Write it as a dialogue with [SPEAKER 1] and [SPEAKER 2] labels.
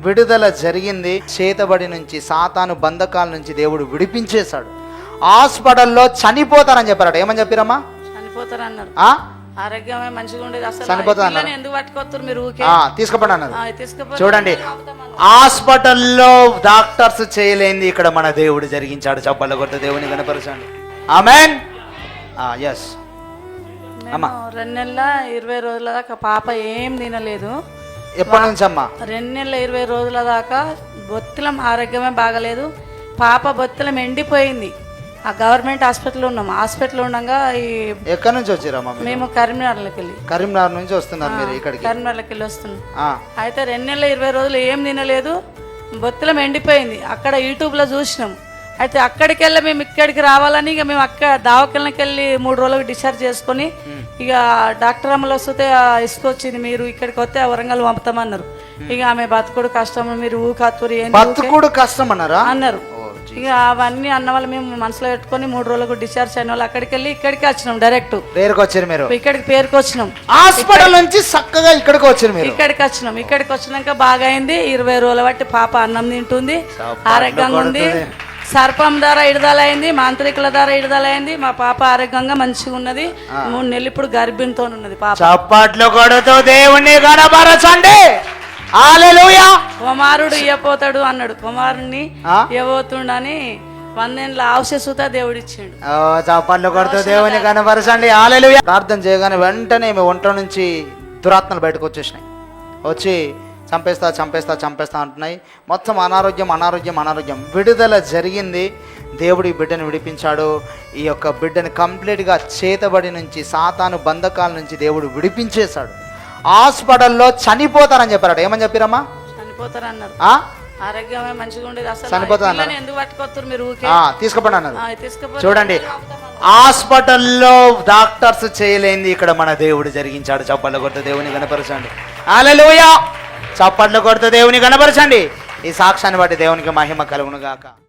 [SPEAKER 1] విడుదల జరిగింది. చేతబడి నుంచి, సాతాను బంధకాల నుంచి దేవుడు విడిపించేశాడు. హాస్పిటల్లో చనిపోతారని చెప్పారట. ఏమని చెప్పారమ్మా?
[SPEAKER 2] చనిపోతారు అన్నారు. ఆరోగ్యమే మంచిగా ఉండేది. అసలు
[SPEAKER 1] చనిపోతారు
[SPEAKER 2] ఎందుకు పట్టుకోస్తారు మీరు?
[SPEAKER 1] తీసుకుపడి అన్నారు. చూడండి, హాస్పిటల్లో డాక్టర్స్ చేయలేంది ఇక్కడ మన దేవుడు జరిగించాడు. చప్పళ్ళ కొత్త దేవుని కనపరచండి. ఆమేన్. ఎస్ అమ్మా.
[SPEAKER 2] 2 నెలల 20 రోజుల దాకా పాప ఏం తినలేదు.
[SPEAKER 1] ఎప్పటి నుంచి అమ్మా?
[SPEAKER 2] 2 నెలల 20 రోజుల దాకా బొత్తిలం ఆరోగ్యమే బాగలేదు. పాప బొత్తిలం ఎండిపోయింది. ఆ గవర్నమెంట్ హాస్పిటల్ ఉన్నాము. హాస్పిటల్ ఉండగా
[SPEAKER 1] ఎక్కడి నుంచి వచ్చారమ్మా?
[SPEAKER 2] మేము కరీంనగర్లోకి వెళ్ళి.
[SPEAKER 1] కరీంనగర్ నుంచి వస్తున్నారు మీరు ఇక్కడికి?
[SPEAKER 2] కరీంనగర్లోకి వెళ్ళి వస్తున్నాం. అయితే 2 నెలల 20 రోజులు ఏం తినలేదు, బొత్తిలం ఎండిపోయింది. అక్కడ యూట్యూబ్లో చూసినాం. అయితే అక్కడికి వెళ్ళి మేము ఇక్కడికి రావాలని ఇక మేము అక్కడ దావకల్కి వెళ్ళి 3 రోజులకు డిశ్చార్జ్ చేసుకొని ఇక డాక్టర్ అమ్మలు వస్తే ఇసుకొచ్చింది, మీరు ఇక్కడికి వస్తే వరంగల్ పంపుతామన్నారు. ఇక ఆమె బతుకుడు కష్టం, మీరు ఊకత్తురు
[SPEAKER 1] బతుకుడు కష్టం అన్నారు.
[SPEAKER 2] ఇక అవన్నీ అన్న వాళ్ళు మేము మనసులో పెట్టుకొని 3 రోజులకు డిశ్చార్జ్ అయిన వాళ్ళు అక్కడికి వెళ్ళి ఇక్కడికి వచ్చినాం. డైరెక్ట్ ఇక్కడికి పేరుకి వచ్చినాం.
[SPEAKER 1] హాస్పిటల్ నుంచి చక్కగా ఇక్కడికి వచ్చారు.
[SPEAKER 2] ఇక్కడికి వచ్చినాక బాగా అయింది. 20 రోజుల బట్టి పాప అన్నం తింటుంది, ఆరోగ్యంగా ఉంది. సర్పం ద్వారా విడుదలైంది, మాంత్రికుల ద్వారా విడుదలైంది. మా పాప ఆరోగ్యంగా మంచిగా ఉన్నది. 3 నెలలు ఇప్పుడు గర్భిణితో ఉన్నది పాప.
[SPEAKER 1] చప్పట్లు కొడుతూ దేవుని కనపరచండి. హల్లెలూయా.
[SPEAKER 2] కుమారుడు ఇయ్యపోతాడు అన్నాడు. కుమారుణ్ణి ఇవ్వబోతుండని 100 ఏళ్ళ ఆశసుత దేవుడు ఇచ్చాడు.
[SPEAKER 1] చప్పట్లు కొడుతూ దేవుని కనపరచండి. హల్లెలూయా. ప్రార్థన చేయగానే వెంటనే మీ ఒంట్లో నుంచి దురాత్మలు బయటకు వచ్చేసినాయి. వచ్చి చంపేస్తా అంటున్నాయి. మొత్తం అనారోగ్యం. విడుదల జరిగింది. దేవుడు ఈ బిడ్డను విడిపించాడు. ఈ యొక్క బిడ్డను కంప్లీట్గా చేతబడి నుంచి, సాతాను బంధకాల నుంచి దేవుడు విడిపించేశాడు. హాస్పిటల్లో చనిపోతారని చెప్పారట. ఏమని చెప్పారమ్మా?
[SPEAKER 2] చనిపోతారు అన్నారు. ఆరోగ్యమే మంచిగా ఉండేది. అసలు
[SPEAKER 1] చనిపోతారు.
[SPEAKER 2] ఎందుకు పట్టుకోస్తారు మీరు?
[SPEAKER 1] తీసుకుపడి అన్నారు. చూడండి, హాస్పిటల్లో డాక్టర్స్ చేయలేంది ఇక్కడ మన దేవుడు జరిగించాడు. చప్పట్లు కొడుతూ దేవుని కనపరచండి. హల్లెలూయా. చప్పట్లు కొడుతూ దేవుని కనపరచండి. ఈ సాక్ష్యాన్ని బట్టి దేవునికి మహిమ కలుగును గాక.